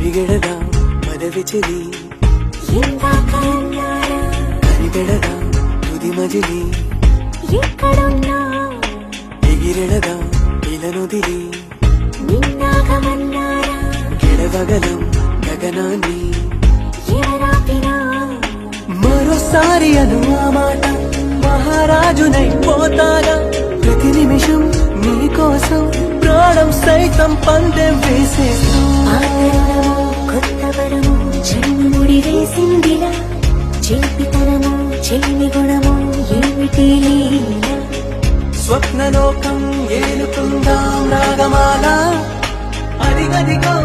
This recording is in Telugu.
పరిగెడదా పదవి చెలి కనిపెడదా తుది మజిలి ఎక్కడున్నా ఎగిరెడదా ఇలనుదిలి నిన్నాగమన్నారా గెడవగలం గగనాన్ని ఎవరాపినా మరోసారి అను ఆ మాట మహారాజునైపోతాగా ప్రతి నిమిషం నీ కోసం ప్రాణం సైతం పందెం వేసేస్తూ పాతరము కొత్త వరము జన్ముడి వేసిందిలా చేపితనము చెల్లి గుణము ఏమిటి లీల స్వప్నలోకం ఏలుకుందాం రాగమాల అదిగదిగో